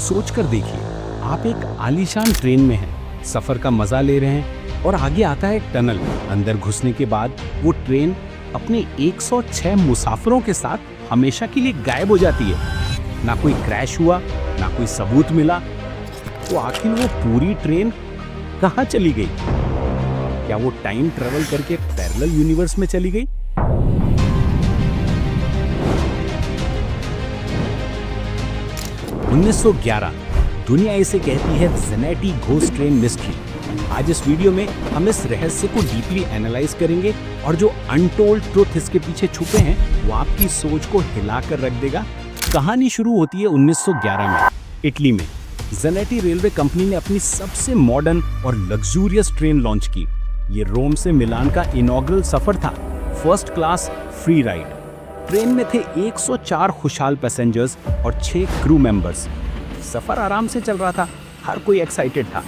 सोच कर देखिए, आप एक आलीशान ट्रेन में हैं, सफर का मजा ले रहे हैं और आगे आता है एक टनल। अंदर घुसने के बाद वो ट्रेन अपने 106 मुसाफिरों के साथ हमेशा के लिए गायब हो जाती है। ना कोई क्रैश हुआ, ना कोई सबूत मिला। तो आखिर वो पूरी ट्रेन कहाँ चली गई? क्या वो टाइम ट्रेवल करके पैरेलल यूनिवर्स में चली गई? (1911) दुनिया इसे कहती है ज़ेनेटी घोस्ट ट्रेन मिस्ट्री। आज इस वीडियो में हम इस रहस्य को डीपली एनालाइज करेंगे और जो अनटोल्ड ट्रुथ इसके पीछे छुपे हैं वो आपकी सोच को हिलाकर रख देगा। कहानी शुरू होती है 1911 में, इटली में। ज़ेनेटी रेलवे कंपनी ने अपनी सबसे मॉडर्न और लग्जूरियस ट्रेन लॉन्च की। ये रोम से मिलान का इनॉग्रल सफर था, first class free ride. Train में थे 104 खुशहाल पैसेंजर्स और 6 क्रू मेंबर्स। सफर आराम से चल रहा था, हर कोई एक्साइटेड था।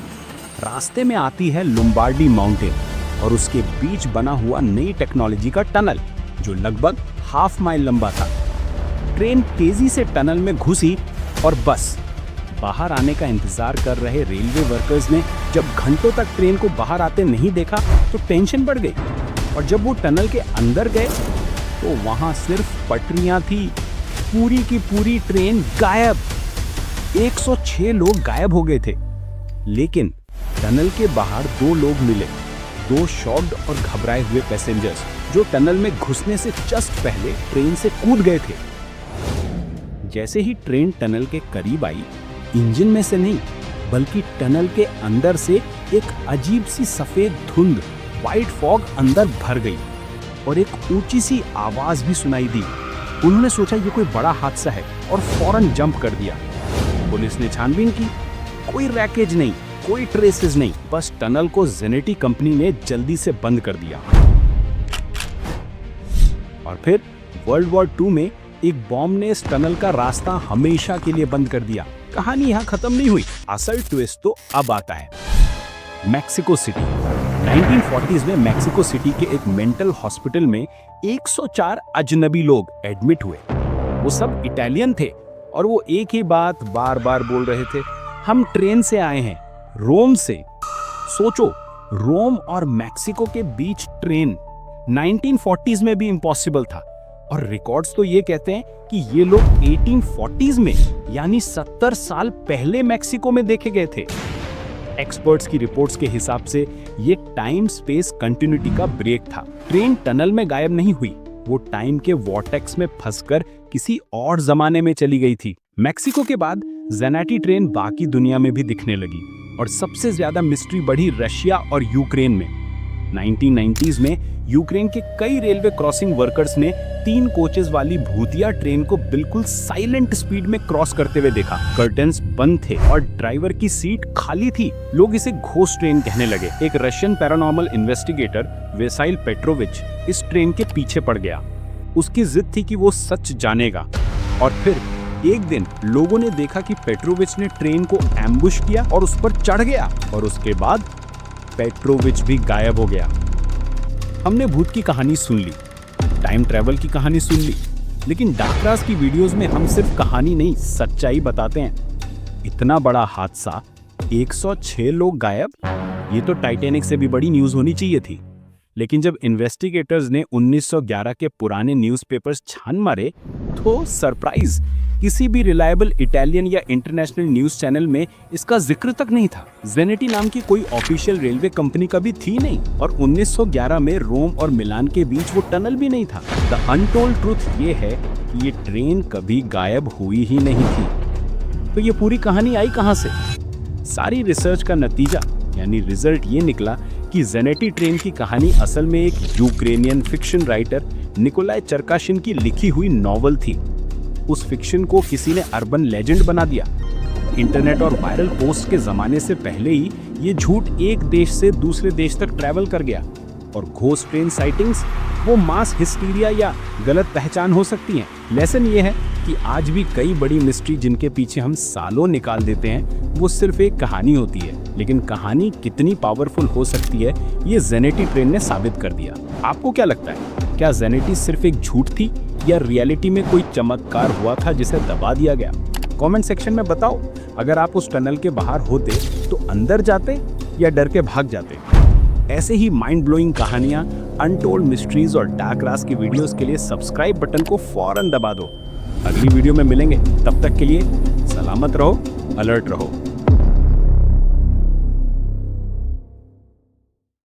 रास्ते में आती है लोम्बार्डी माउंटेन और उसके बीच बना हुआ नई टेक्नोलॉजी का टनल जो लगभग हाफ माइल लंबा था। ट्रेन तेजी से टनल में घुसी और बस बाहर आने का इंतजार कर रहे रेलवे वर्कर्स ने जब घंटों तक ट्रेन को बाहर आते नहीं देखा तो टेंशन बढ़ गई। और जब वो टनल के अंदर गए तो वहां सिर्फ पटरियां थी। पूरी की पूरी ट्रेन गायब। 106 लोग गायब हो गए थे। लेकिन टनल के बाहर 2 लोग मिले, 2 शॉक्ड और घबराए हुए पैसेंजर्स जो टनल में घुसने से जस्ट पहले ट्रेन से कूद गए थे। जैसे ही ट्रेन टनल के करीब आई, इंजन में से नहीं बल्कि टनल के अंदर से एक अजीब सी सफेद धुंध, व्हाइट फॉग अंदर भर गई और एक ऊंची सी आवाज भी सुनाई दी। उन्होंने सोचा ये कोई बड़ा हादसा है और फौरन जंप कर दिया। पुलिस ने छानबीन की, कोई रैकेज नहीं, कोई ट्रेसेस नहीं, बस टनल को ज़ेनेटी कंपनी ने जल्दी से बंद कर दिया। और फिर वर्ल्ड वॉर 2 में एक बॉम्ब ने इस टनल का रास्ता हमेशा के लिए बंद कर दिया। कहानी यहाँ खत्म नहीं हुई, असल ट्विस्ट तो अब आता है। मैक्सिको सिटी 1940s में मैक्सिको सिटी के एक मेंटल हॉस्पिटल में 104 अजनबी लोग एडमिट हुए। वो सब इटालियन थे और वो एक ही बात बार बार बोल रहे थे, हम ट्रेन से आए हैं, रोम से। सोचो, रोम और मैक्सिको के बीच ट्रेन 1940s में भी इम्पॉसिबल था। और रिकॉर्ड्स तो ये कहते हैं कि ये लोग 1840s में यानी 70 साल पहले मैक्सिको में देखे गए थे। एक्सपर्ट्स की रिपोर्ट्स के हिसाब से ये टाइम स्पेस कंटिन्यूटी का ब्रेक था। ट्रेन टनल में गायब नहीं हुई, वो टाइम के वॉर्टेक्स में फंसकर किसी और जमाने में चली गई थी। मैक्सिको के बाद ज़ेनेटी ट्रेन बाकी दुनिया में भी दिखने लगी और सबसे ज्यादा मिस्ट्री बढ़ी रशिया और यूक्रेन में। 1990s में यूक्रेन के कई रेलवे क्रॉसिंग वर्कर्स ने 3 कोचेस वाली भूतिया ट्रेन को बिल्कुल साइलेंट स्पीड में क्रॉस करते हुए देखा। कर्टन्स बंद थे और ड्राइवर की सीट खाली थी। लोग इसे घोस्ट ट्रेन कहने लगे। एक रशियन पैरानॉर्मल इन्वेस्टिगेटर वेसाइल पेट्रोविच इस ट्रेन के पीछे पड़ गया। उसकी जिद थी कि वो सच जानेगा। और फिर एक दिन लोगों ने देखा कि पेट्रोविच ने ट्रेन को एम्बुश किया और उस पर चढ़ गया और उसके बाद पेट्रोविच भी गायब हो गया। हमने भूत की कहानी सुन ली, टाइम ट्रैवल की कहानी सुन ली, लेकिन डाकराज की वीडियोस में हम सिर्फ कहानी नहीं सच्चाई बताते हैं। इतना बड़ा हादसा, 106 लोग गायब, ये तो टाइटैनिक से भी बड़ी न्यूज़ होनी चाहिए थी। लेकिन जब इन्वेस्टिगेटर्स ने 1911 के पुराने न्यूज़पेपर्स छान मारे तो सरप्राइज, किसी भी रिलायबल इटालियन या इंटरनेशनल न्यूज़ चैनल में इसका जिक्र तक नहीं था। ज़ेनेटी नाम की कोई ऑफिशियल रेलवे कंपनी कभी थी नहीं और 1911 में रोम और मिलान के बीच वो टनल भी नहीं था। द अनटोल्ड ट्रुथ ये है कि ये ट्रेन कभी गायब हुई ही नहीं थी। तो ये पूरी कहानी आई कहाँ से? सारी रिसर्च का नतीजा यानी रिजल्ट ये निकला कि ज़ेनेटी ट्रेन की कहानी असल में एक यूक्रेनियन फिक्शन राइटर निकोलाई चरकाशिन की लिखी हुई नॉवल थी। उस फिक्शन को किसी ने अर्बन लेजेंड बना दिया। इंटरनेट और वायरल पोस्ट के जमाने से पहले ही ये झूठ एक देश से दूसरे देश तक ट्रैवल कर गया। और घोस्ट ट्रेन साइटिंग्स वो मास हिस्टीरिया या गलत पहचान हो सकती हैं। लेसन ये है कि आज भी कई बड़ी मिस्ट्री जिनके पीछे हम सालों निकाल देते हैं वो सिर्फ एक कहानी होती है, लेकिन कहानी कितनी पावरफुल हो सकती है ये ज़ेनेटी ट्रेन ने साबित कर दिया। आपको क्या लगता है, क्या ज़ेनेटी सिर्फ एक झूठ थी या रियलिटी में कोई चमत्कार हुआ था जिसे दबा दिया गया? कमेंट सेक्शन में बताओ, अगर आप उस टनल के बाहर होते तो अंदर जाते या डर के भाग जाते। ऐसे ही माइंड ब्लोइंग कहानियां, अनटोल्ड मिस्ट्रीज और डार्क राज की वीडियोस के लिए सब्सक्राइब बटन को फौरन दबा दो। अगली वीडियो में मिलेंगे, तब तक के लिए सलामत रहो, अलर्ट रहो।